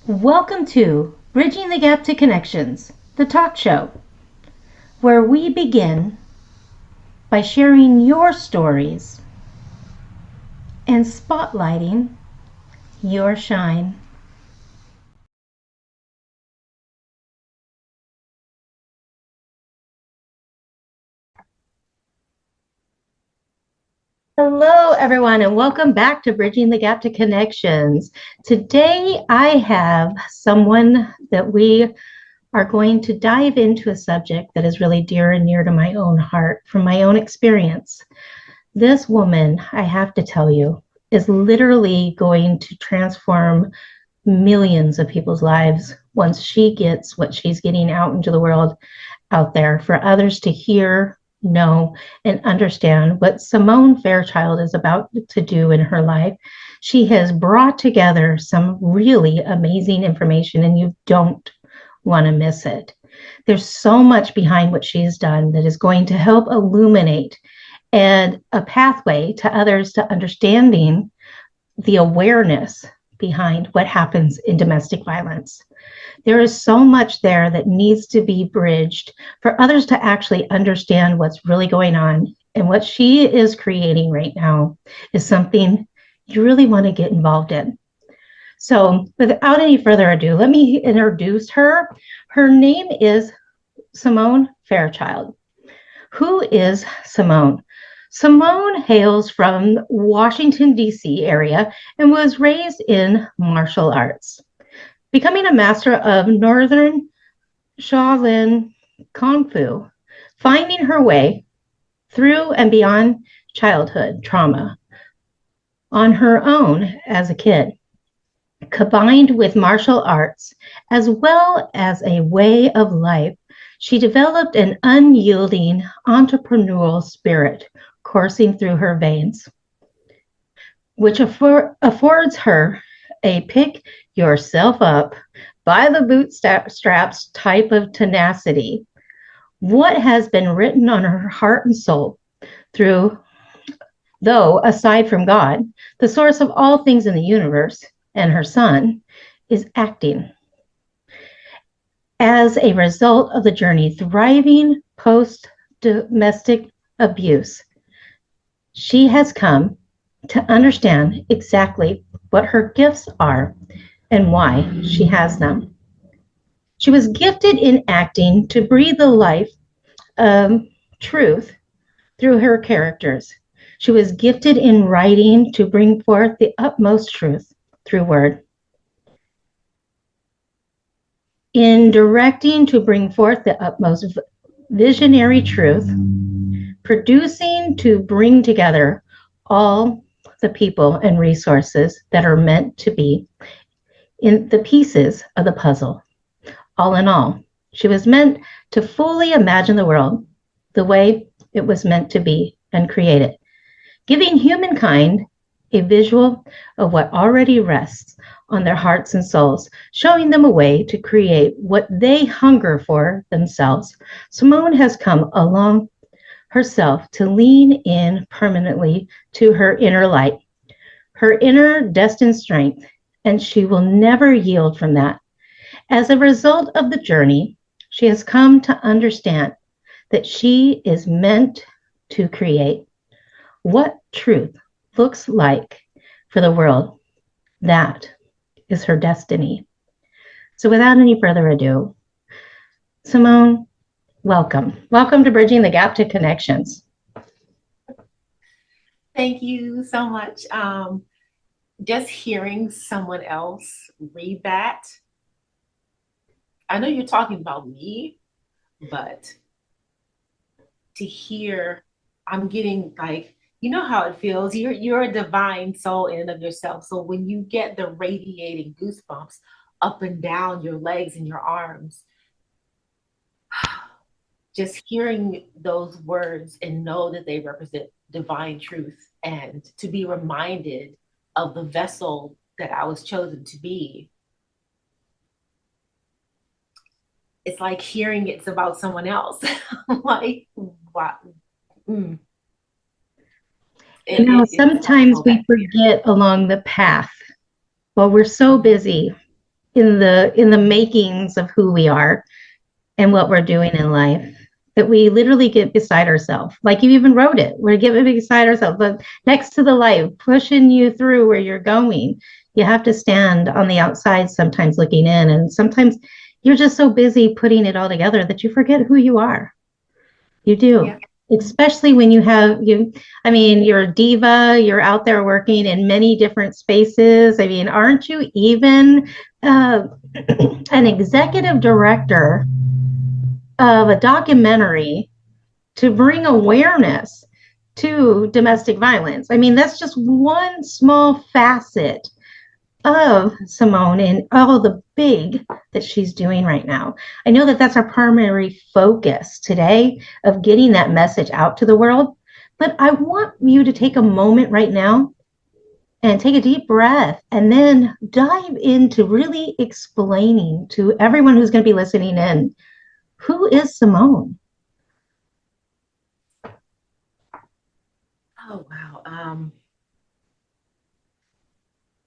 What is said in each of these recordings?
Welcome to Bridging the Gap to Connections, the talk show, where we begin by sharing your stories and spotlighting your shine. Hello, everyone, and welcome back to Bridging the Gap to Connections. Today, I have someone that we are going to dive into a subject that is really dear and near to my own heart from my own experience. This woman, I have to tell you, is literally going to transform millions of people's lives once she gets what she's getting out into the world out there for others to hear, know, and understand what Symone Fairchild is about to do in her life. She has brought together some really amazing information, and you don't want to miss it. There's so much behind what she's done that is going to help illuminate and a pathway to others to understanding the awareness behind what happens in domestic violence. There is so much there that needs to be bridged for others to actually understand what's really going on. And what she is creating right now is something you really want to get involved in. So, without any further ado, let me introduce her. Her name is Symone Fairchild. Who is Symone? Symone hails from Washington, D.C. area and was raised in martial arts. Becoming a master of Northern Shaolin Kung Fu, finding her way through and beyond childhood trauma on her own as a kid, combined with martial arts as well as a way of life, she developed an unyielding entrepreneurial spirit coursing through her veins, which affords her a pick yourself up by the bootstraps type of tenacity. What has been written on her heart and soul though aside from God, the source of all things in the universe, and her son, is acting. As a result of the journey thriving post-domestic abuse, she has come to understand exactly what her gifts are and why she has them. She was gifted in acting to breathe the life of truth through her characters. She was gifted in writing to bring forth the utmost truth through word. In directing to bring forth the utmost visionary truth, producing to bring together all the people and resources that are meant to be in the pieces of the puzzle. All in all, she was meant to fully imagine the world the way it was meant to be and create it, giving humankind a visual of what already rests on their hearts and souls, showing them a way to create what they hunger for themselves. Symone has come along herself to lean in permanently to her inner light, her inner destined strength, and she will never yield from that. As a result of the journey, she has come to understand that she is meant to create what truth looks like for the world. That is her destiny. So without any further ado, Symone, welcome. Welcome to Bridging the Gap to Connections. Thank you so much. Just hearing someone else read that, I know you're talking about me, but to hear, I'm getting like, you know how it feels. You're a divine soul in and of yourself. So when you get the radiating goosebumps up and down your legs and your arms, just hearing those words and know that they represent divine truth and to be reminded of the vessel that I was chosen to be. It's like hearing it's about someone else. Like, wow. Mm. Sometimes we forget along the path while we're so busy in the makings of who we are and what we're doing in life, that we literally get beside ourselves. Like you even wrote it, we're getting beside ourselves, but next to the light, pushing you through where you're going. You have to stand on the outside sometimes looking in, and sometimes you're just so busy putting it all together that you forget who you are. You do. Yeah. Especially when you have you, I mean, you're a diva, you're out there working in many different spaces. I mean, aren't you even uh, an executive director of a documentary to bring awareness to domestic violence? I mean, that's just one small facet of Symone and all the big that she's doing right now. I know that that's our primary focus today, of getting that message out to the world. But I want you to take a moment right now and take a deep breath and then dive into really explaining to everyone who's going to be listening in, who is Symone? Oh wow.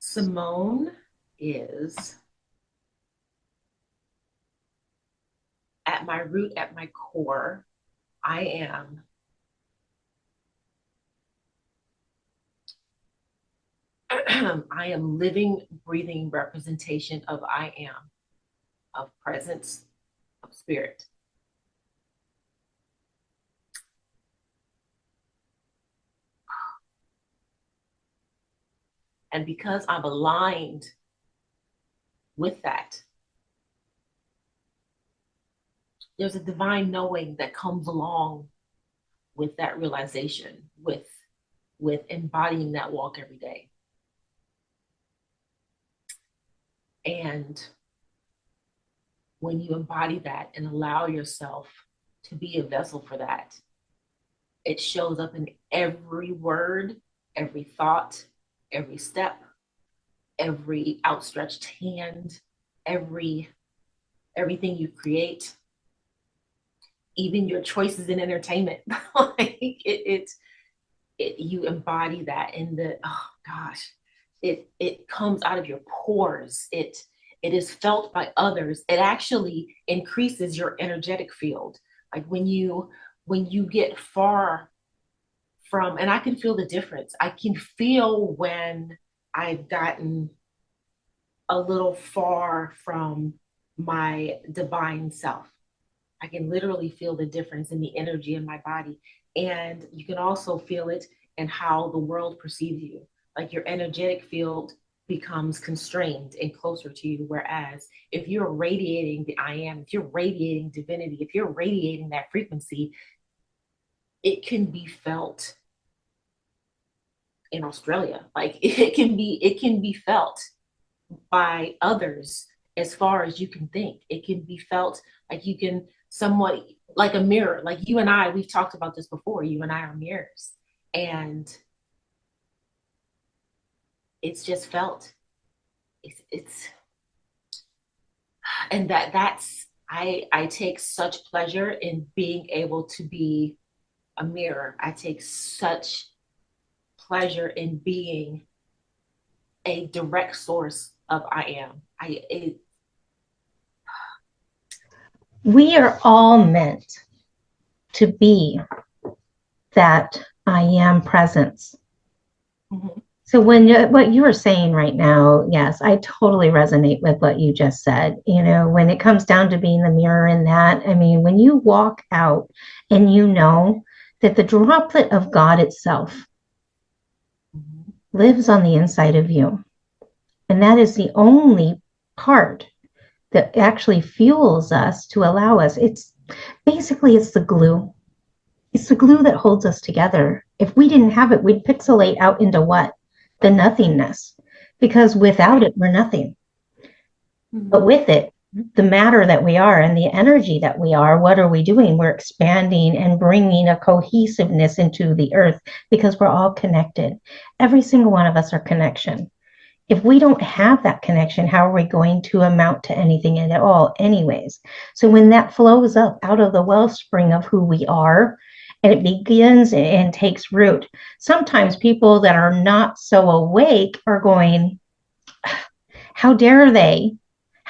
Symone is, at my root, at my core, I am I am living, breathing representation of I am, of presence, of spirit. And because I'm aligned with that, there's a divine knowing that comes along with that realization, with embodying that walk every day. And when you embody that and allow yourself to be a vessel for that, it shows up in every word, every thought, every step, every outstretched hand, everything you create, even your choices in entertainment. Like you embody that in the, oh gosh, it comes out of your pores. It is felt by others. It actually increases your energetic field. Like when you get far from, and I can feel the difference. I can feel when I've gotten a little far from my divine self. I can literally feel the difference in the energy in my body. And you can also feel it in how the world perceives you. Like your energetic field becomes constrained and closer to you. Whereas if you're radiating the I am, if you're radiating divinity, if you're radiating that frequency, it can be felt in Australia. Like it can be felt by others as far as you can think. It can be felt like you can somewhat, like a mirror. Like you and I, we've talked about this before. You and I are mirrors. And it's just felt. It's and that's I take such pleasure in being able to be a mirror. I take such pleasure in being a direct source of I am. We are all meant to be that I am presence. Mm-hmm. So what you are saying right now, yes, I totally resonate with what you just said. You know, when it comes down to being the mirror in that, I mean, when you walk out and you know that the droplet of God itself lives on the inside of you, and that is the only part that actually fuels us to allow us. It's basically, it's the glue. It's the glue that holds us together. If we didn't have it, we'd pixelate out into what? The nothingness. Because without it, we're nothing. Mm-hmm. But with it, the matter that we are and the energy that we are, what are we doing? We're expanding and bringing a cohesiveness into the earth because we're all connected. Every single one of us are connection. If we don't have that connection, how are we going to amount to anything at all anyways? So when that flows up out of the wellspring of who we are, and it begins and takes root, sometimes people that are not so awake are going, how dare they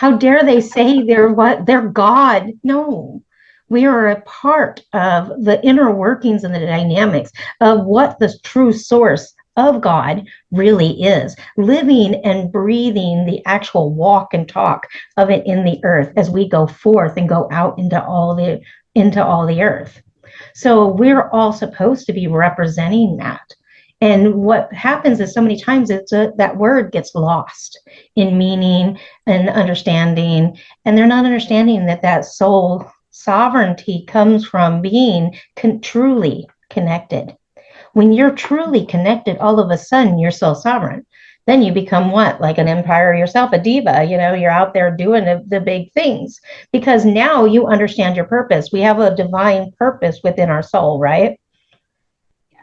How dare they say they're what? They're God. No, we are a part of the inner workings and the dynamics of what the true source of God really is, living and breathing the actual walk and talk of it in the earth as we go forth and go out into all the earth. So we're all supposed to be representing that. And what happens is so many times that word gets lost in meaning and understanding, and they're not understanding that that soul sovereignty comes from being truly connected. When you're truly connected, all of a sudden you're so sovereign. Then you become what? Like an empire yourself, a diva. You're out there doing the big things because now you understand your purpose. We have a divine purpose within our soul, right? Yes.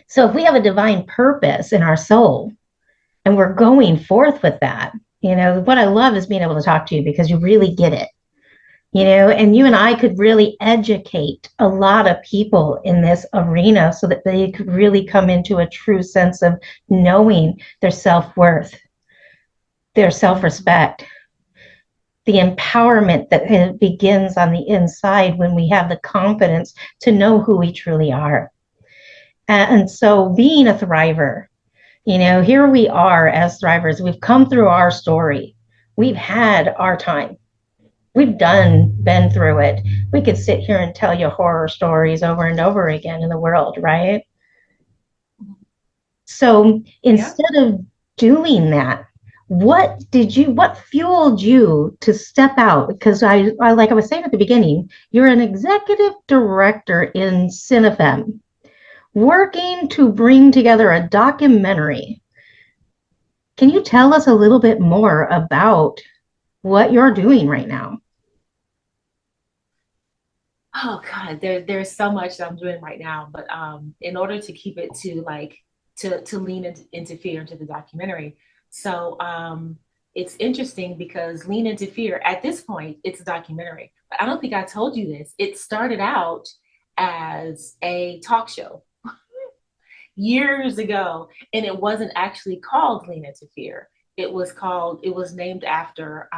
So if we have a divine purpose in our soul and we're going forth with that, what I love is being able to talk to you because you really get it. And you and I could really educate a lot of people in this arena so that they could really come into a true sense of knowing their self-worth, their self-respect, the empowerment that begins on the inside when we have the confidence to know who we truly are. And so being a thriver, here we are as thrivers. We've come through our story. We've had our time. We've been through it. We could sit here and tell you horror stories over and over again in the world, right? So Yeah. instead of doing that, what fueled you to step out? Because I like I was saying at the beginning, you're an executive director in Cinefem, working to bring together a documentary. Can you tell us a little bit more about what you're doing right now? Oh God, there's so much that I'm doing right now, but in order to keep it to like to lean into fear into the documentary. So it's interesting because Lean Into Fear at this point it's a documentary, but I don't think I told you this. It started out as a talk show years ago, and it wasn't actually called Lean Into Fear. It was named after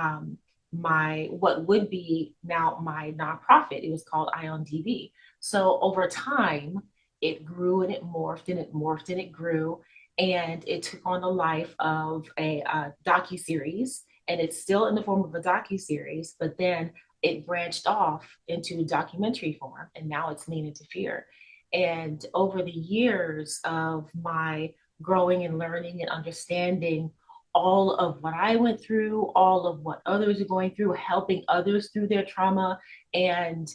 my what would be now my nonprofit. It was called IONDB. So over time, it grew and it morphed and it morphed and it grew, and it took on the life of a docu series, and it's still in the form of a docu series. But then it branched off into documentary form, and now it's Lean Into Fear. And over the years of my growing and learning and understanding all of what I went through, all of what others are going through, helping others through their trauma, and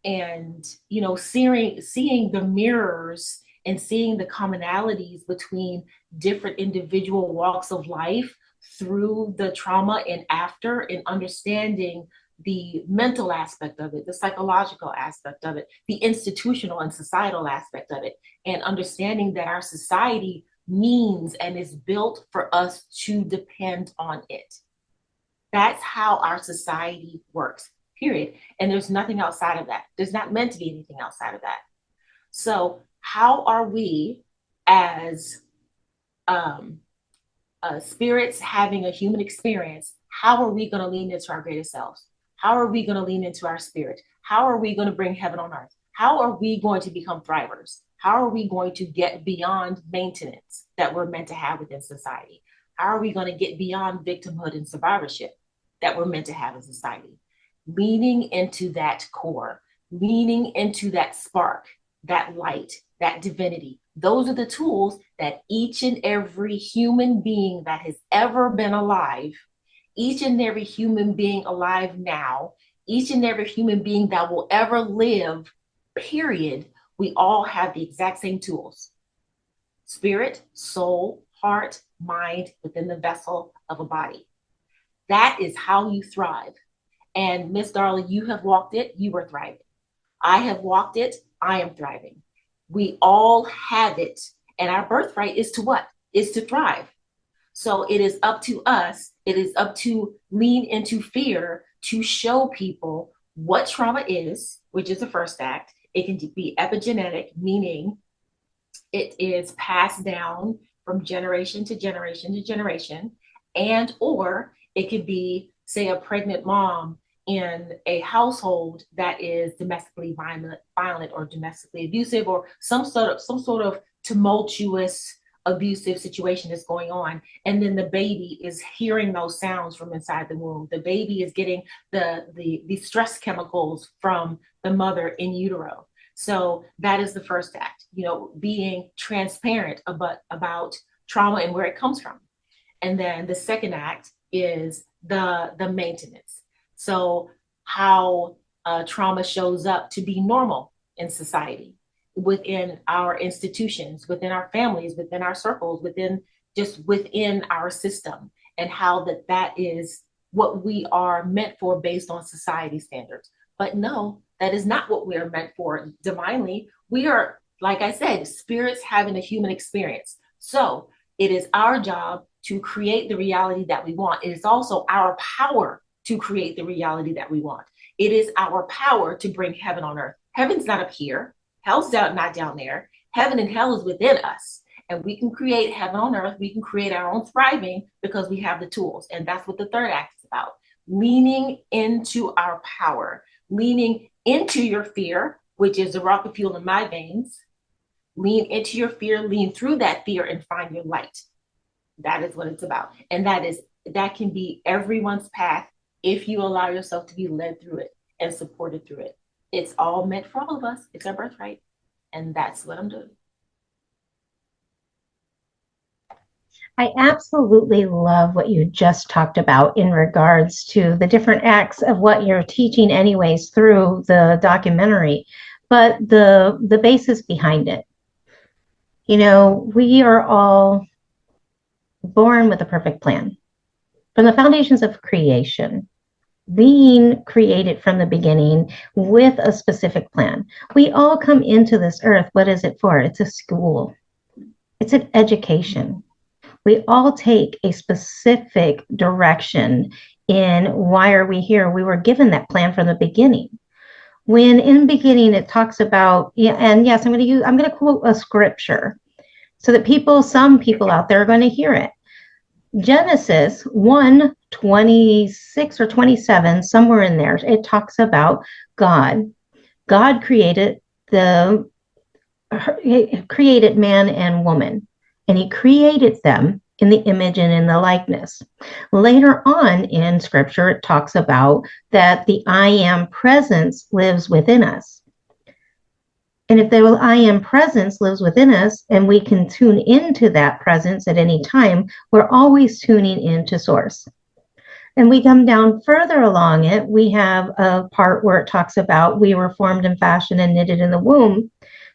seeing the mirrors and seeing the commonalities between different individual walks of life through the trauma and after, and understanding the mental aspect of it, the psychological aspect of it, the institutional and societal aspect of it, and understanding that our society means and is built for us to depend on it. That's how our society works, period. And there's nothing outside of that. There's not meant to be anything outside of that. So, how are we as spirits having a human experience? How are we going to lean into our greatest selves? How are we going to lean into our spirit? How are we going to bring heaven on earth? How are we going to become thrivers? How are we going to get beyond maintenance that we're meant to have within society? How are we going to get beyond victimhood and survivorship that we're meant to have in society? Leaning into that core, leaning into that spark, that light, that divinity. Those are the tools that each and every human being that has ever been alive, each and every human being alive now, each and every human being that will ever live, period, we all have the exact same tools: spirit, soul, heart, mind within the vessel of a body. That is how you thrive. And Miss Darla, you have walked it, you were thriving. I have walked it, I am thriving. We all have it. And our birthright is to what? Is to thrive. So it is up to us, it is up to Lean Into Fear to show people what trauma is, which is the first act. It can be epigenetic, meaning it is passed down from generation to generation to generation, and or it could be say, a pregnant mom in a household that is domestically violent or domestically abusive, or some sort of tumultuous abusive situation is going on, and then the baby is hearing those sounds from inside the womb. The baby is getting the stress chemicals from the mother in utero. So that is the first act, being transparent about trauma and where it comes from. And then the second act is the maintenance. So how trauma shows up to be normal in society, within our institutions, within our families, within our circles, within our system, and how that is what we are meant for based on society standards. But no, that is not what we are meant for divinely. We are, like I said, spirits having a human experience. So it is our job to create the reality that we want. It is also our power to create the reality that we want. It is our power to bring heaven on earth. Heaven's not up here. Hell's not down there. Heaven and hell is within us. And we can create heaven on earth. We can create our own thriving because we have the tools. And that's what the third act is about. Leaning into our power, leaning into your fear, which is the rocket fuel in my veins. Lean into your fear, lean through that fear, and find your light. That is what it's about. And that can be everyone's path if you allow yourself to be led through it and supported through it. It's all meant for all of us. It's our birthright. And that's what I'm doing. I absolutely love what you just talked about in regards to the different acts of what you're teaching anyways through the documentary, but the basis behind it. We are all born with a perfect plan. From the foundations of creation, being created from the beginning with a specific plan. We all come into this earth. What is it for? It's a school. It's an education. We all take a specific direction in why are we here. We were given that plan from the beginning. When in the beginning it talks about, and yes, I'm going to quote a scripture so that some people out there are going to hear it. Genesis 1:26 or 27, somewhere in there, it talks about God. God created man and woman, and he created them in the image and in the likeness. Later on in scripture, it talks about that the I am presence lives within us. And if the I am presence lives within us and we can tune into that presence at any time, we're always tuning into source. And we come down further along it, we have a part where it talks about we were formed and fashioned and knitted in the womb,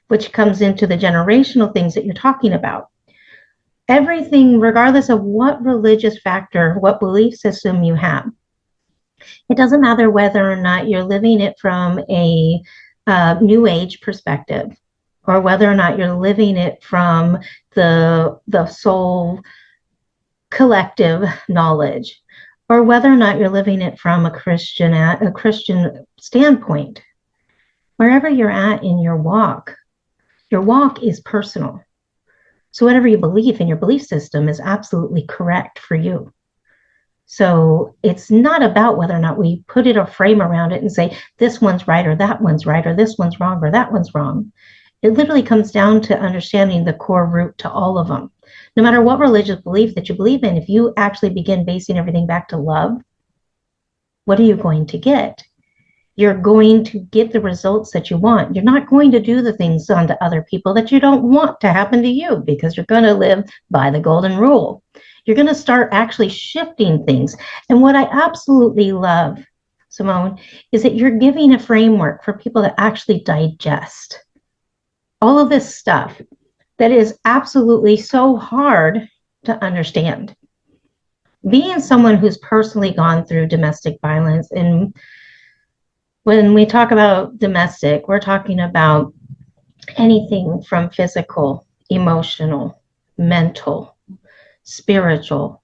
which comes into the generational things that you're talking about. Everything, regardless of what religious factor, what belief system you have, it doesn't matter whether or not you're living it from a New Age perspective, or whether or not you're living it from the soul collective knowledge, or whether or not you're living it from a Christian standpoint. Wherever you're at in your walk is personal. So whatever you believe in, your belief system is absolutely correct for you. So it's not about whether or not we put a frame around it and say, this one's right or that one's right, or this one's wrong or that one's wrong. It literally comes down to understanding the core root to all of them. No matter what religious belief that you believe in, if you actually begin basing everything back to love, what are you going to get? You're going to get the results that you want. You're not going to do the things onto other people that you don't want to happen to you, because you're going to live by the golden rule. You're going to start actually shifting things. And what I absolutely love, Symone, is that you're giving a framework for people to actually digest all of this stuff that is absolutely so hard to understand. Being someone who's personally gone through domestic violence, and when we talk about domestic, we're talking about anything from physical, emotional, mental, spiritual,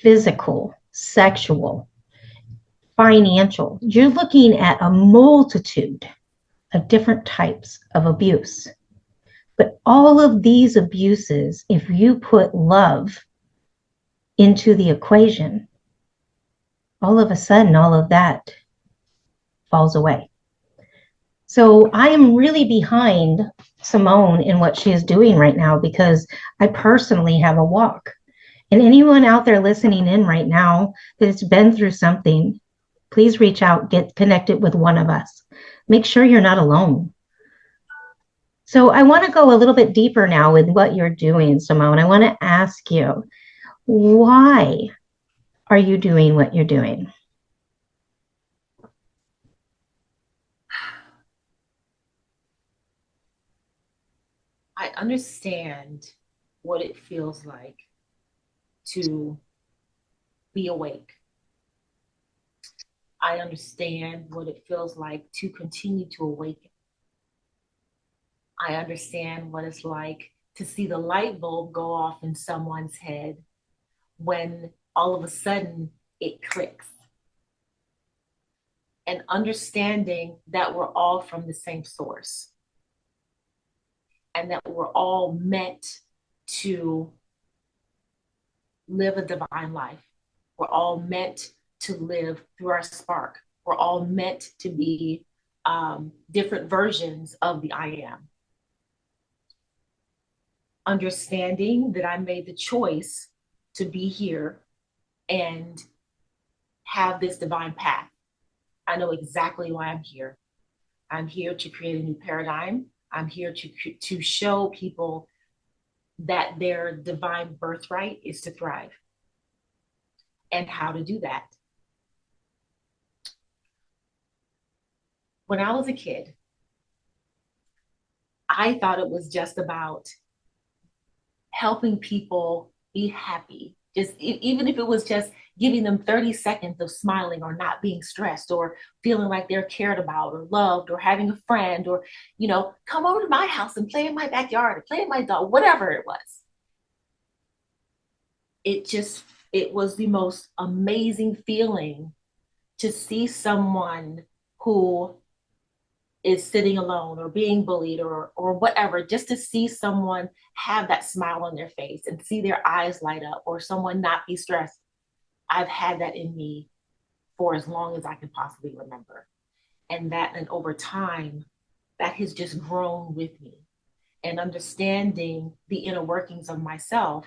physical, sexual, financial. You're looking at a multitude of different types of abuse. But all of these abuses, if you put love into the equation, all of a sudden, all of that falls away. So I am really behind Symone in what she is doing right now because I personally have a walk. And anyone out there listening in right now that's been through something, please reach out, get connected with one of us. Make sure you're not alone. So I want to go a little bit deeper now with what you're doing, Symone. I want to ask you, why are you doing what you're doing? I understand what it feels like to be awake. I understand what it feels like to continue to awaken. I understand what it's like to see the light bulb go off in someone's head when all of a sudden it clicks. And understanding that we're all from the same source and that we're all meant to live a divine life. We're all meant to live through our spark. We're all meant to be different versions of the I am. Understanding that I made the choice to be here and have this divine path. I know exactly why I'm here. I'm here to create a new paradigm. I'm here to show people that their divine birthright is to thrive and how to do that. When I was a kid, I thought it was just about helping people be happy. Just even if it was just giving them 30 seconds of smiling or not being stressed or feeling like they're cared about or loved or having a friend or, come over to my house and play in my backyard or play in my dog, whatever it was. It was the most amazing feeling to see someone who is sitting alone or being bullied or whatever, just to see someone have that smile on their face and see their eyes light up or someone not be stressed. I've had that in me for as long as I can possibly remember. And over time, that has just grown with me. And understanding the inner workings of myself,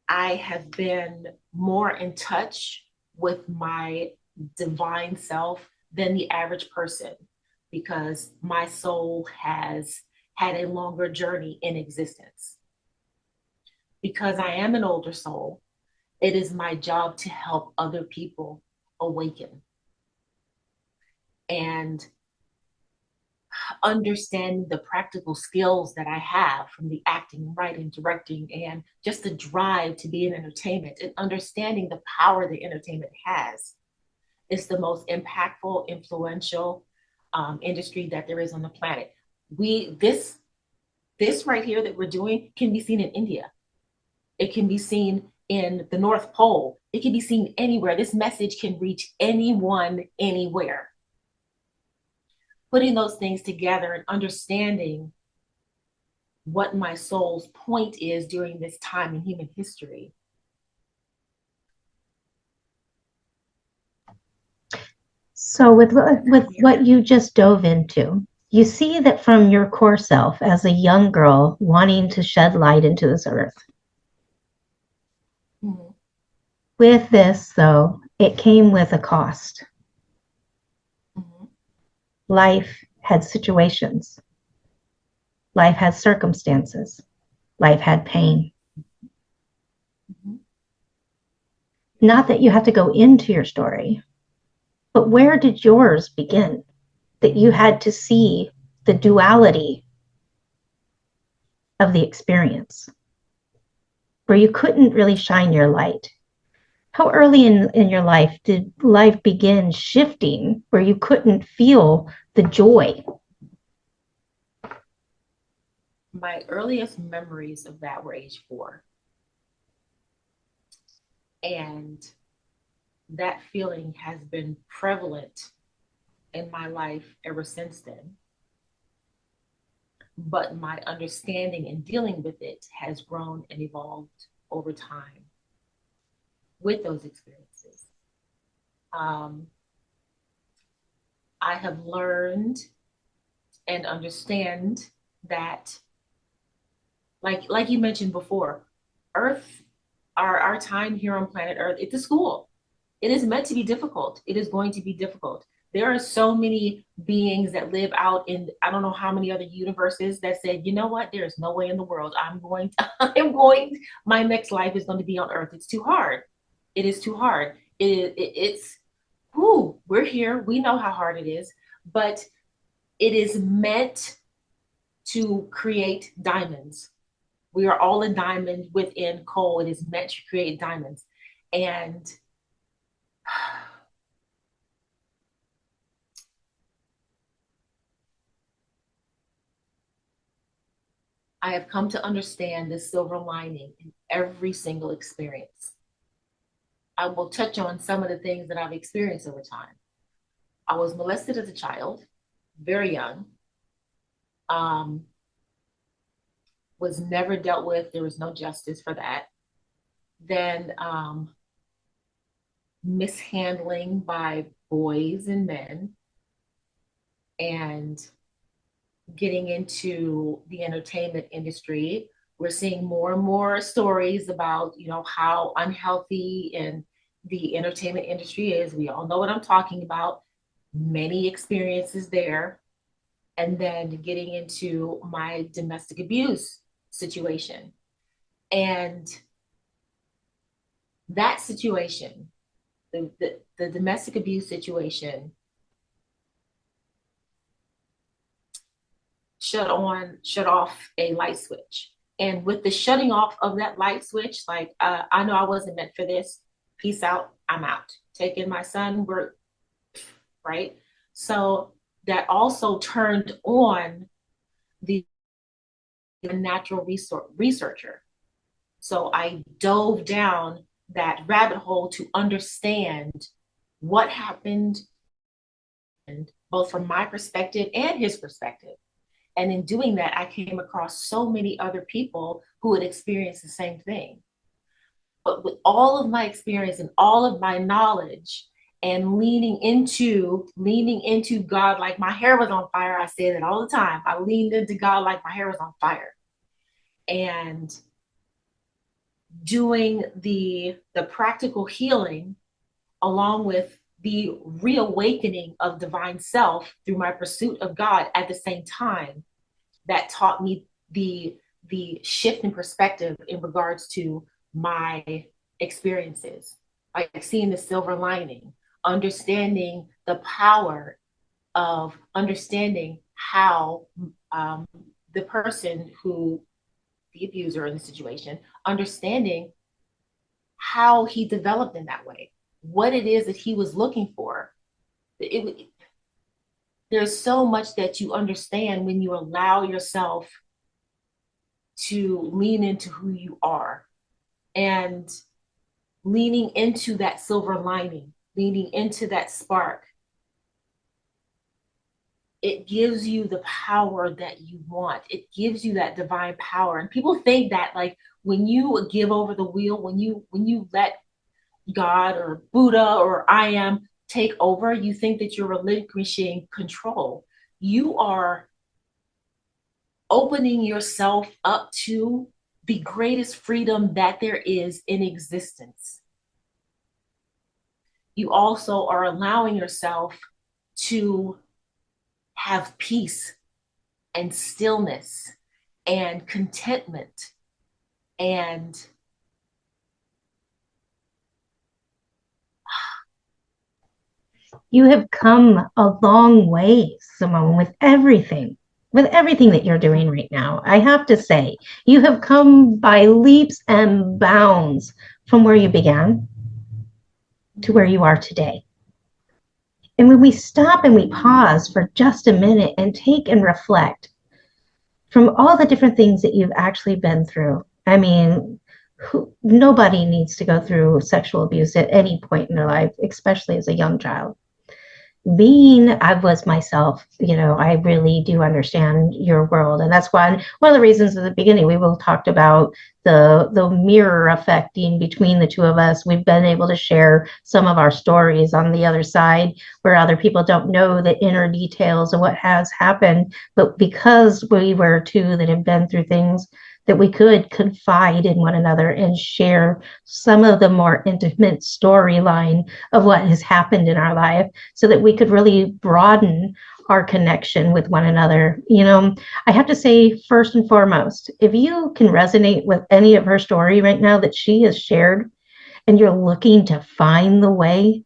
I have been more in touch with my divine self than the average person because my soul has had a longer journey in existence. Because I am an older soul, it is my job to help other people awaken and understand the practical skills that I have from the acting, writing, directing, and just the drive to be in entertainment and understanding the power that entertainment has. It's the most impactful, influential industry that there is on the planet. We this right here that we're doing can be seen in India. It can be seen in the North Pole. It can be seen anywhere. This message can reach anyone, anywhere. Putting those things together and understanding what my soul's point is during this time in human history. So with what you just dove into, you see that from your core self as a young girl wanting to shed light into this earth. Mm-hmm. With this, though, it came with a cost. Mm-hmm. Life had situations. Life had circumstances. Life had pain. Mm-hmm. Not that you have to go into your story, but where did yours begin? That you had to see the duality of the experience, where you couldn't really shine your light. How early in your life did life begin shifting where you couldn't feel the joy? My earliest memories of that were age 4. And that feeling has been prevalent in my life ever since then. But my understanding and dealing with it has grown and evolved over time. with those experiences. Um, I have learned and understand that, like you mentioned before, Earth, our time here on planet Earth, it's a school. It is meant to be difficult. It is going to be difficult. There are so many beings that live out in I don't know how many other universes that said, you know what, there is no way in the world I'm going to, I'm going, my next life is going to be on Earth. It's too hard. It is too hard. It's, whoo, we're here. We know how hard it is, but it is meant to create diamonds. We are all a diamond within coal. It is meant to create diamonds. And I have come to understand the silver lining in every single experience. I will touch on some of the things that I've experienced over time. I was molested as a child, very young, um, was never dealt with. There was no justice for that. Then mishandling by boys and men, and getting into the entertainment industry. We're seeing more and more stories about, how unhealthy and the entertainment industry is. We all know what I'm talking about. Many experiences there. And then getting into my domestic abuse situation. And that situation, the domestic abuse situation, shut off a light switch. And with the shutting off of that light switch, like, I know I wasn't meant for this. Peace out. I'm out. Taking my son, we're right. So that also turned on the natural researcher. So I dove down that rabbit hole to understand what happened, both from my perspective and his perspective. And in doing that, I came across so many other people who had experienced the same thing. But with all of my experience and all of my knowledge and leaning into God like my hair was on fire. I say that all the time. I leaned into God like my hair was on fire. And doing the practical healing along with the reawakening of divine self through my pursuit of God at the same time, that taught me the shift in perspective in regards to my experiences, like seeing the silver lining, understanding the power of understanding how the person who, the abuser in the situation, understanding how he developed in that way, what it is that he was looking for. There's so much that you understand when you allow yourself to lean into who you are, and leaning into that silver lining, leaning into that spark. It gives you the power that you want. It gives you that divine power. And people think that, like, when you give over the wheel, when you let God or Buddha or I am take over, you think that you're relinquishing control. You are opening yourself up to the greatest freedom that there is in existence. You also are allowing yourself to have peace and stillness and contentment and you have come a long way, Symone, with everything that you're doing right now. I have to say, you have come by leaps and bounds from where you began to where you are today. And when we stop and we pause for just a minute and take and reflect from all the different things that you've actually been through, I mean, nobody needs to go through sexual abuse at any point in their life, especially as a young child. being I was myself, I really do understand your world. And that's one of the reasons at the beginning we both talked about the mirror affecting between the two of us. We've been able to share some of our stories on the other side where other people don't know the inner details of what has happened. But because we were two that have been through things, that we could confide in one another and share some of the more intimate storyline of what has happened in our life so that we could really broaden our connection with one another. I have to say, first and foremost, if you can resonate with any of her story right now that she has shared, and you're looking to find the way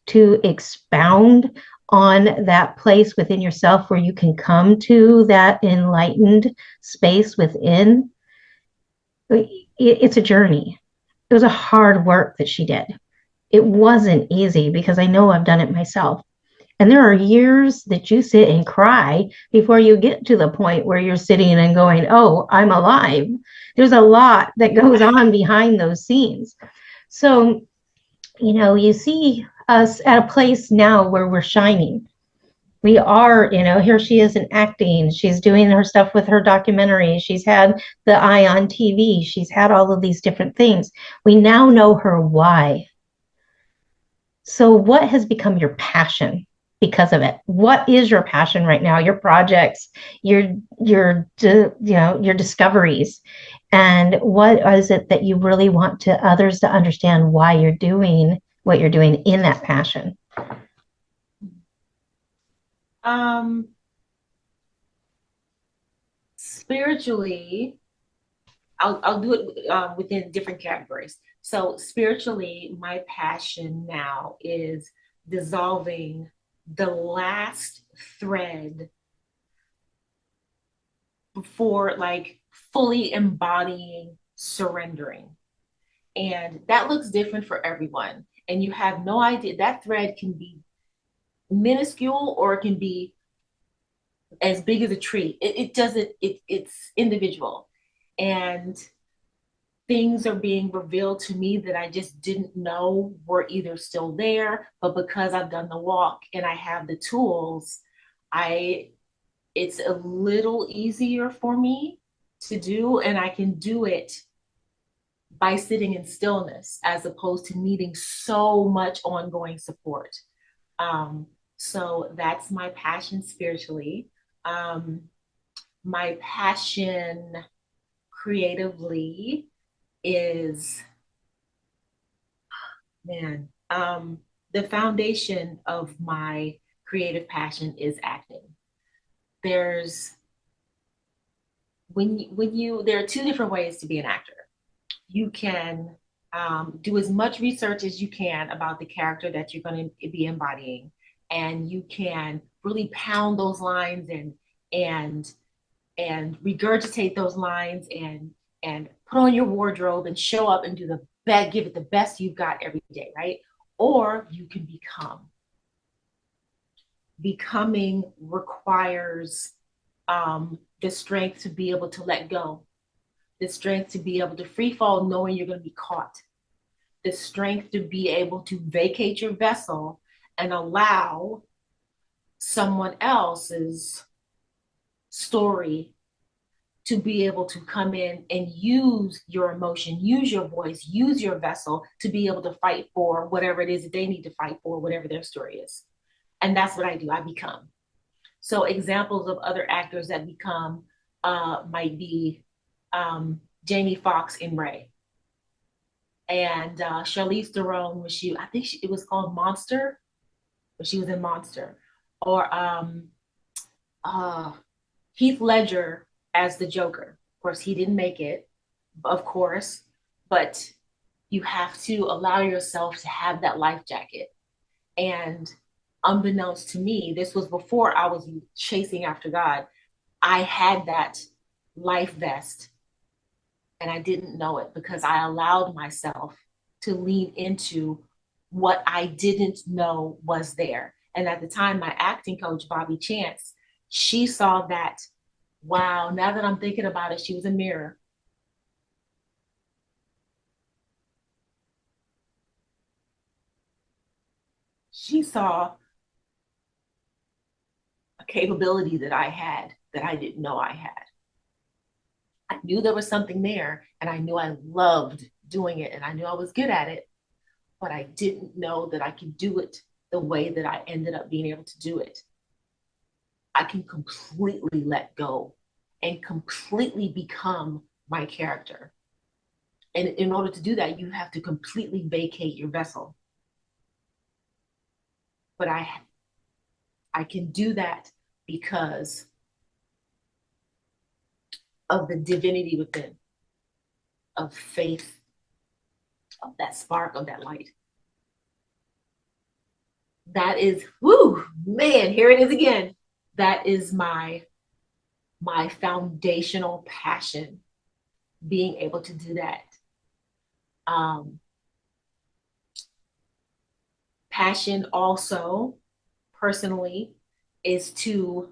to expound on that place within yourself where you can come to that enlightened space within, it's a journey. It was a hard work that she did. It wasn't easy because I know I've done it myself. And there are years that you sit and cry before you get to the point where you're sitting and going, oh, I'm alive. There's a lot that goes on behind those scenes. So, you see us at a place now where we're shining. We are, here she is in acting. She's doing her stuff with her documentary. She's had the eye on TV. She's had all of these different things. We now know her why. So, what has become your passion because of it? What is your passion right now? Your projects, your discoveries, and what is it that you really want to others to understand why you're doing what you're doing in that passion? Spiritually, I'll do it within different categories. So spiritually, my passion now is dissolving the last thread before like fully embodying surrendering. And that looks different for everyone. And you have no idea. That thread can be minuscule or it can be as big as a tree. It doesn't, it's individual. And things are being revealed to me that I just didn't know were either still there, but because I've done the walk and I have the tools, I it's a little easier for me to do, and I can do it by sitting in stillness as opposed to needing so much ongoing support. Um, so that's my passion spiritually. Um, my passion creatively is, man, the foundation of my creative passion is acting. There's when you there are two different ways to be an actor. You can do as much research as you can about the character that you're going to be embodying, and you can really pound those lines and and regurgitate those lines and put on your wardrobe and show up and do the best, give it the best you've got every day, right? Or you can become. Becoming requires the strength to be able to let go, the strength to be able to free fall knowing you're going to be caught, the strength to be able to vacate your vessel and allow someone else's story to be able to come in and use your emotion, use your voice, use your vessel to be able to fight for whatever it is that they need to fight for, whatever their story is. And that's what I do. I become. So examples of other actors that become might be Jamie Foxx in Ray, and Charlize Theron when I think it was called Monster, but she was in Monster, or uh, Heath Ledger as the Joker. Of course, he didn't make it, of course, but you have to allow yourself to have that life jacket. And unbeknownst to me, this was before I was chasing after God. I had that life vest and I didn't know it because I allowed myself to lean into what I didn't know was there. And at the time, my acting coach, Bobby Chance, she saw that, wow, now that I'm thinking about it, she was a mirror. She saw capability that I had that I didn't know I had. I knew there was something there, and I knew I loved doing it, and I knew I was good at it, but I didn't know that I could do it the way that I ended up being able to do it. I can completely let go and completely become my character. And in order to do that, you have to completely vacate your vessel. But I can do that because of the divinity within, of faith, of that spark, of that light. That is, whoo, man, here it is again. That is my foundational passion, being able to do that. Passion also, personally, is to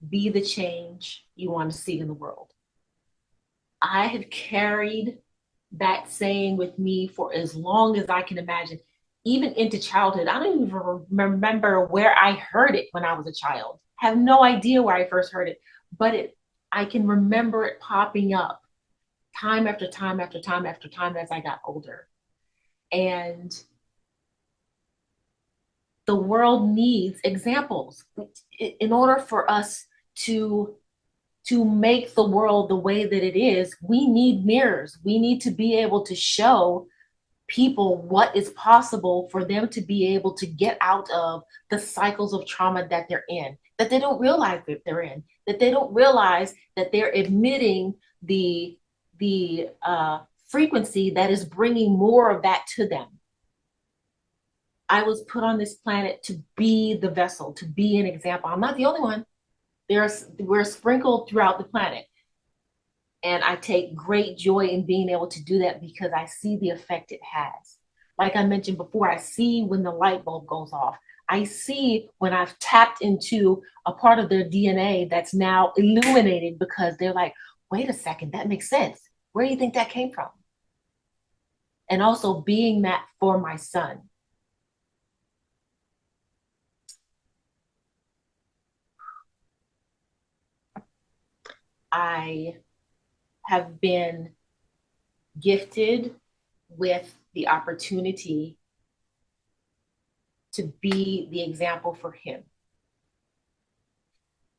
be the change you want to see in the world. I have carried that saying with me for as long as I can imagine, even into childhood. I don't even remember where I heard it when I was a child. I have no idea where I first heard it, but I can remember it popping up time after time after time after time as I got older. And the world needs examples in order for us to make the world the way that it is. We need mirrors. We need to be able to show people what is possible for them to be able to get out of the cycles of trauma that they're in, that they don't realize that they're in, that they don't realize that they're emitting the frequency that is bringing more of that to them. I was put on this planet to be the vessel, to be an example. I'm not the only one. We're sprinkled throughout the planet. And I take great joy in being able to do that because I see the effect it has. Like I mentioned before, I see when the light bulb goes off. I see when I've tapped into a part of their DNA that's now illuminated because they're like, wait a second, that makes sense. Where do you think that came from? And also being that for my son. I have been gifted with the opportunity to be the example for him.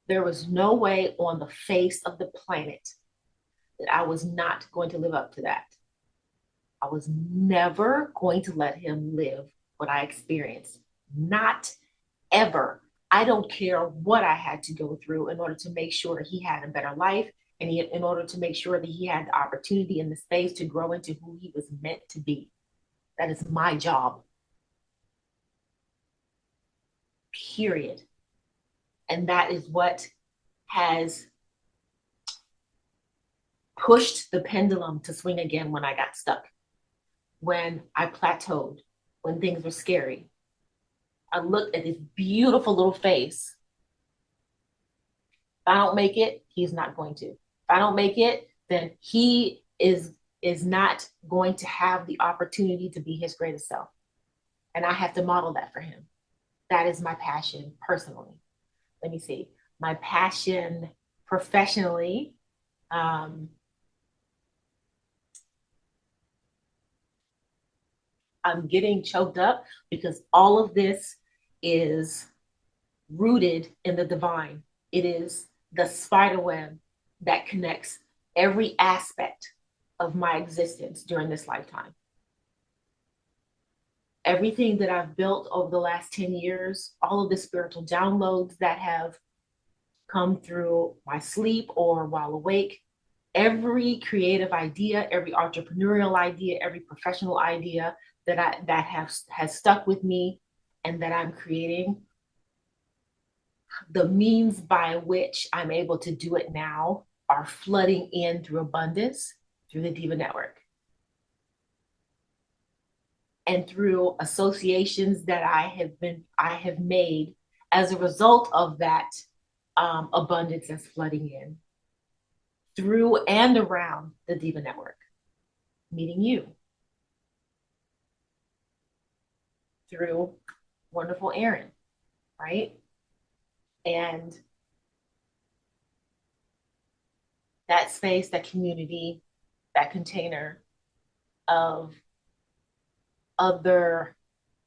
There was no way on the face of the planet that I was not going to live up to that. I was never going to let him live what I experienced. Not ever. I don't care what I had to go through in order to make sure he had a better life and in order to make sure that he had the opportunity and the space to grow into who he was meant to be. That is my job. Period. And that is what has pushed the pendulum to swing again when I got stuck, when I plateaued, when things were scary. I looked at his beautiful little face. If I don't make it, he's not going to. If I don't make it, then he is not going to have the opportunity to be his greatest self. And I have to model that for him. That is my passion personally. Let me see. My passion professionally. I'm getting choked up because all of this is rooted in the divine. It is the spider web that connects every aspect of my existence during this lifetime. Everything that I've built over the last 10 years, all of the spiritual downloads that have come through my sleep or while awake, every creative idea, every entrepreneurial idea, every professional idea that has stuck with me and that I'm creating, the means by which I'm able to do it now are flooding in through abundance through the Diva Network and through associations that I have made as a result of that abundance that's flooding in through and around the Diva Network, meeting you, through wonderful Erin, right? And that space, that community, that container of other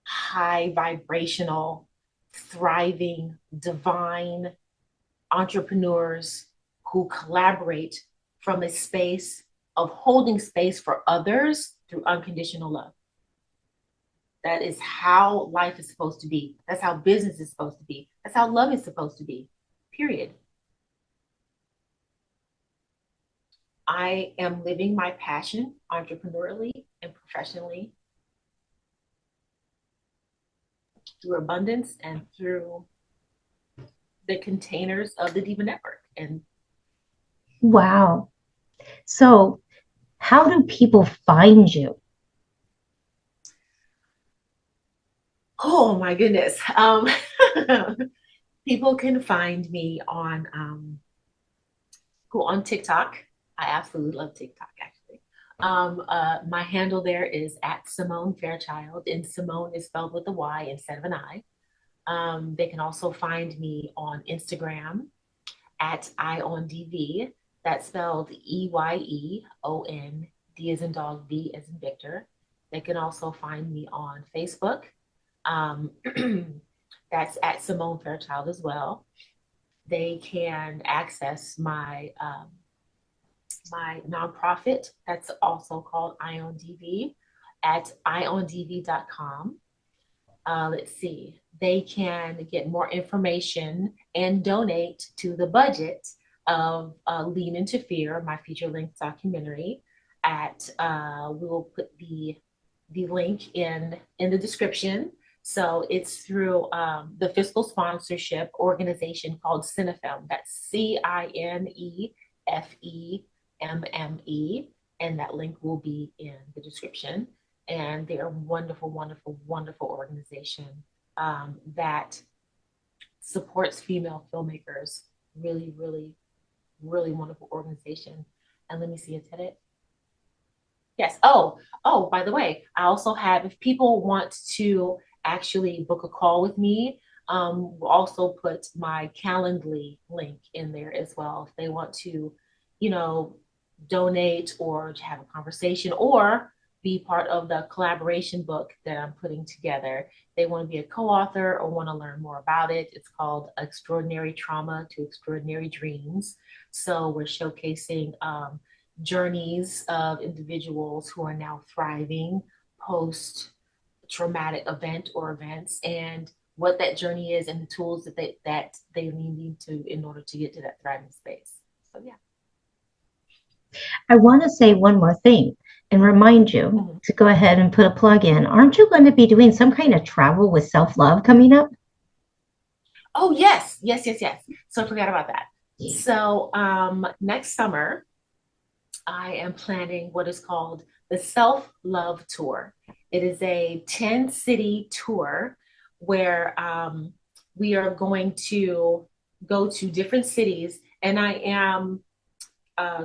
high vibrational, thriving, divine entrepreneurs who collaborate from a space of holding space for others through unconditional love. That is how life is supposed to be. That's how business is supposed to be. That's how love is supposed to be, period. I am living my passion entrepreneurially and professionally through abundance and through the containers of the Diva Network. And Wow. So, how do people find you? oh my goodness, people can find me on TikTok. I absolutely love TikTok, actually. My handle there is at Symone Fairchild, and Symone is spelled with a Y instead of an I. They can also find me on Instagram at IONDV. That's spelled EYEON, D as in dog, V as in Victor. They can also find me on Facebook. Um, that's at Symone Fairchild as well. They can access my nonprofit that's also called IONDV at iondv.com. Let's see, they can get more information and donate to the budget of Lean Into Fear, my feature length documentary. We will put the link in the description. So it's through the fiscal sponsorship organization called Cinefem. That's CINEFEMME, and that link will be in the description. And they are a wonderful, wonderful, wonderful organization that supports female filmmakers. Really, really, really wonderful organization. And let me see, is that it? Yes. Oh, by the way, I also have, if people want to actually book a call with me, we'll also put my Calendly link in there as well. If they want to, you know, donate or to have a conversation or be part of the collaboration book that I'm putting together. They want to be a co-author or want to learn more about it. It's called Extraordinary Trauma to Extraordinary Dreams. So we're showcasing journeys of individuals who are now thriving post traumatic event or events, and what that journey is and the tools that they need to in order to get to that thriving space. So yeah. I want to say one more thing and remind you Mm-hmm. to go ahead and put a plug in. Aren't you going to be doing some kind of travel with self love coming up? Oh yes, yes, yes, yes. So I forgot about that. So next summer I am planning what is called the Self Love Tour. It is a 10-city tour where we are going to go to different cities, and I am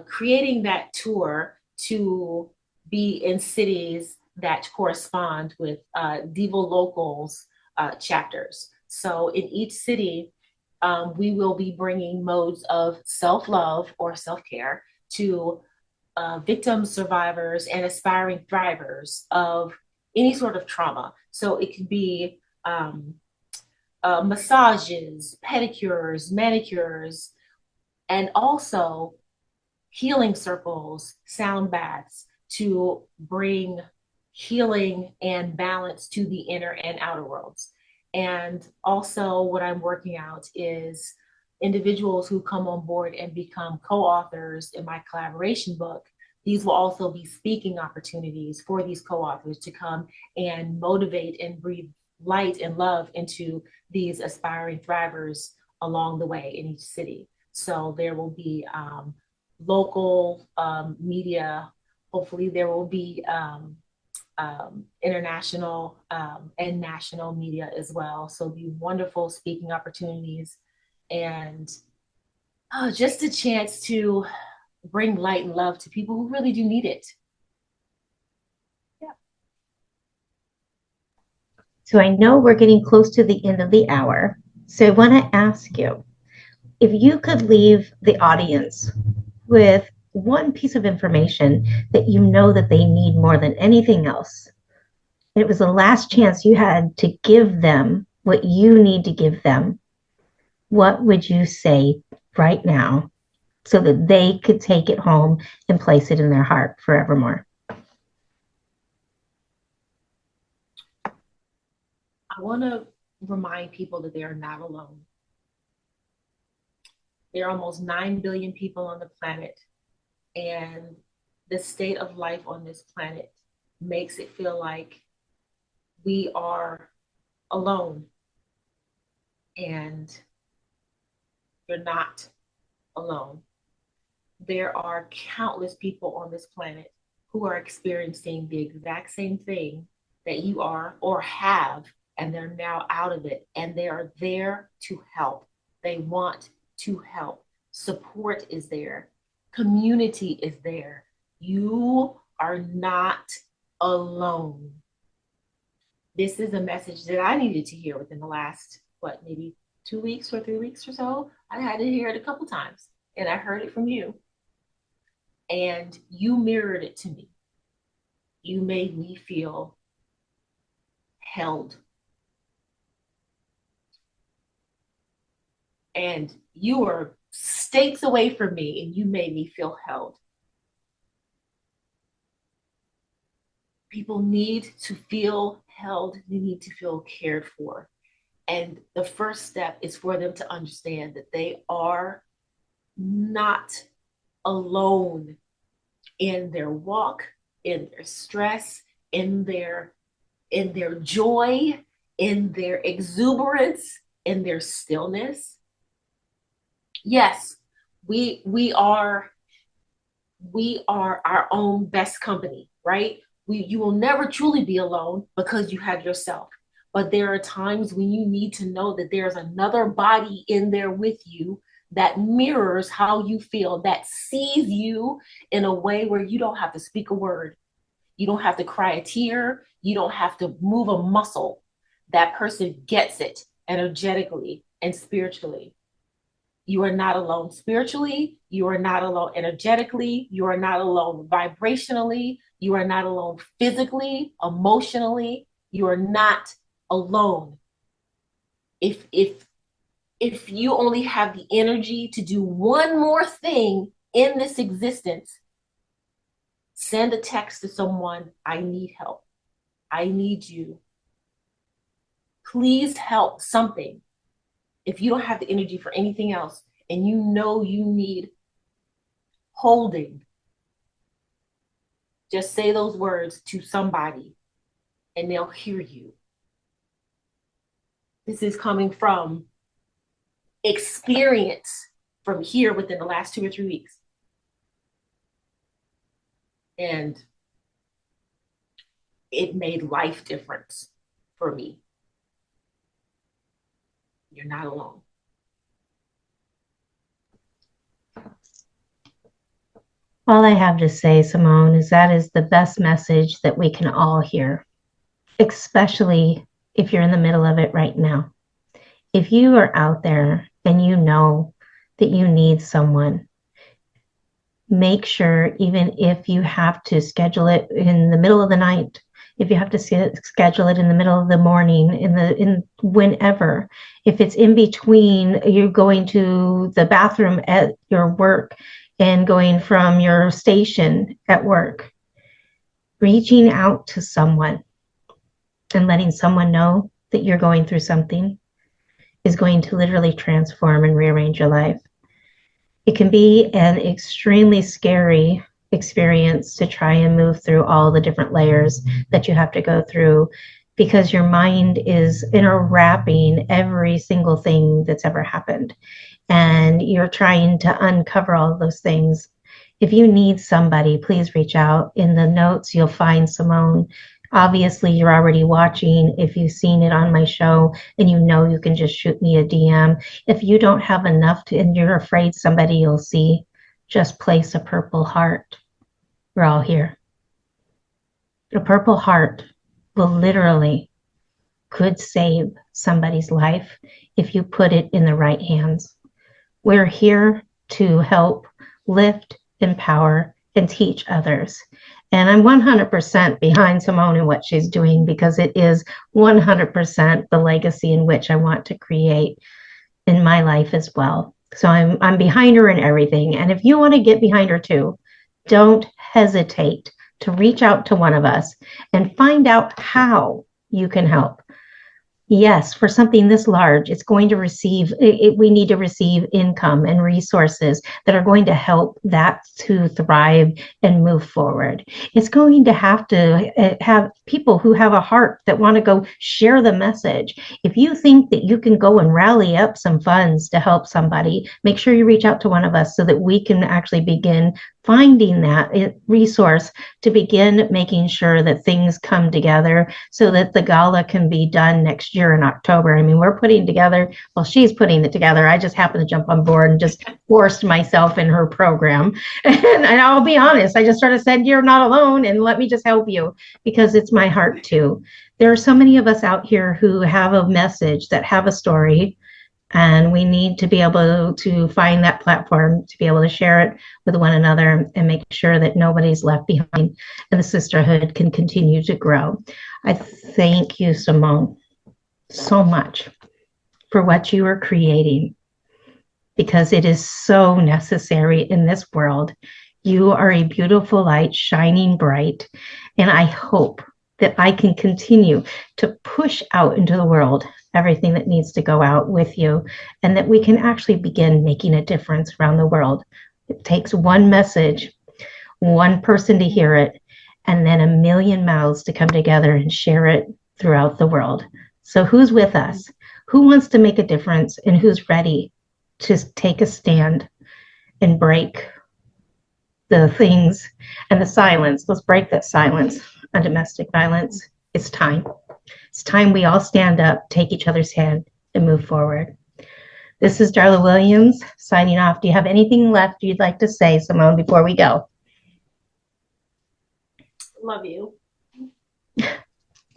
creating that tour to be in cities that correspond with Diva Locals chapters. So in each city, we will be bringing modes of self love or self care to victims, survivors, and aspiring thrivers of any sort of trauma. So it could be massages, pedicures, manicures, and also healing circles, sound baths to bring healing and balance to the inner and outer worlds. And also, what I'm working out is individuals who come on board and become co authors in my collaboration book. These will also be speaking opportunities for these co authors to come and motivate and breathe light and love into these aspiring thrivers along the way in each city. So there will be local media. Hopefully, there will be international and national media as well. So, be wonderful speaking opportunities and just a chance to bring light and love to people who really do need it. Yeah. So I know we're getting close to the end of the hour. So I want to ask you, if you could leave the audience with one piece of information that you know that they need more than anything else, and it was the last chance you had to give them what you need to give them, what would you say right now so that they could take it home and place it in their heart forevermore? I want to remind people that they are not alone. There are almost 9 billion people on the planet, and the state of life on this planet makes it feel like we are alone, and you're not alone. There are countless people on this planet who are experiencing the exact same thing that you are or have, and they're now out of it, and they are there to help. They want to help. Support is there, community is there. You are not alone. This is a message that I needed to hear within the last, what, maybe 2 weeks or 3 weeks or so. I had to hear it a couple times, and I heard it from you. And you mirrored it to me. You made me feel held. And you were states away from me, and you made me feel held. People need to feel held, they need to feel cared for. And the first step is for them to understand that they are not alone in their walk, in their stress, in their joy, in their exuberance, in their stillness. Yes, we are our own best company, right? You will never truly be alone because you have yourself. But there are times when you need to know that there's another body in there with you that mirrors how you feel, that sees you in a way where you don't have to speak a word. You don't have to cry a tear. You don't have to move a muscle. That person gets it energetically and spiritually. You are not alone spiritually. You are not alone energetically. You are not alone vibrationally. You are not alone physically, emotionally. You are not alone. If you only have the energy to do one more thing in this existence, send a text to someone. I need help. I need you. Please help something. If you don't have the energy for anything else and you know you need holding, just say those words to somebody and they'll hear you. This is coming from experience from here within the last 2 or 3 weeks. And it made life difference for me. You're not alone. All I have to say, Symone, is that is the best message that we can all hear, especially if you're in the middle of it right now. If you are out there and you know that you need someone, make sure, even if you have to schedule it in the middle of the night, if you have to schedule it in the middle of the morning, in whenever, if it's in between you going to the bathroom at your work and going from your station at work, reaching out to someone and letting someone know that you're going through something is going to literally transform and rearrange your life. It can be an extremely scary experience to try and move through all the different layers that you have to go through, because your mind is interwrapping every single thing that's ever happened. And you're trying to uncover all of those things. If you need somebody, please reach out. In the notes, you'll find Symone. Obviously, you're already watching. If you've seen it on my show and you know, you can just shoot me a DM. If you don't have enough to, and you're afraid somebody you'll see, just place a purple heart. We're all here. A purple heart will literally could save somebody's life if you put it in the right hands. We're here to help lift, empower, and teach others. And I'm 100% behind Symone and what she's doing, because it is 100% the legacy in which I want to create in my life as well. So I'm behind her in everything. And if you want to get behind her too, don't hesitate to reach out to one of us and find out how you can help. Yes, for something this large, it's going to receive, we need to receive income and resources that are going to help that to thrive and move forward. It's going to have people who have a heart that want to go share the message. If you think that you can go and rally up some funds to help somebody, make sure you reach out to one of us so that we can actually begin finding that resource to begin making sure that things come together so that the gala can be done next year in October. I mean, we're putting together, well, she's putting it together. I just happened to jump on board and just forced myself in her program. And I'll be honest, I just sort of said, you're not alone and let me just help you, because it's my heart too. There are so many of us out here who have a message, that have a story, and we need to be able to find that platform to be able to share it with one another and make sure that nobody's left behind and the sisterhood can continue to grow. I thank you, Symone, so much for what you are creating, because it is so necessary in this world. You are a beautiful light shining bright, and I hope that I can continue to push out into the world everything that needs to go out with you, and that we can actually begin making a difference around the world. It takes one message, one person to hear it, and then a million mouths to come together and share it throughout the world. So who's with us? Who wants to make a difference, and who's ready to take a stand and break the things and the silence? Let's break that silence on domestic violence. It's time. It's time we all stand up, take each other's hand, and move forward. This is Darla Williams signing off. Do you have anything left you'd like to say, Symone, before we go? Love you.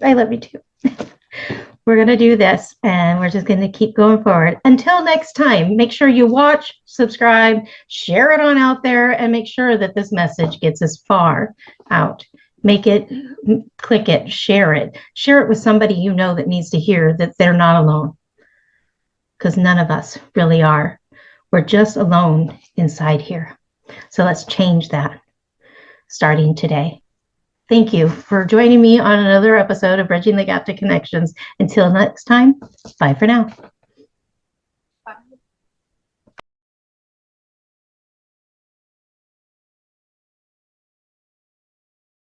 I love you too. We're going to do this, and we're just going to keep going forward. Until next time, make sure you watch, subscribe, share it on out there, and make sure that this message gets as far out. Make it, click it, share it. Share it with somebody you know that needs to hear that they're not alone, because none of us really are. We're just alone inside here. So let's change that starting today. Thank you for joining me on another episode of Bridging the Gap to Connections. Until next time, bye for now.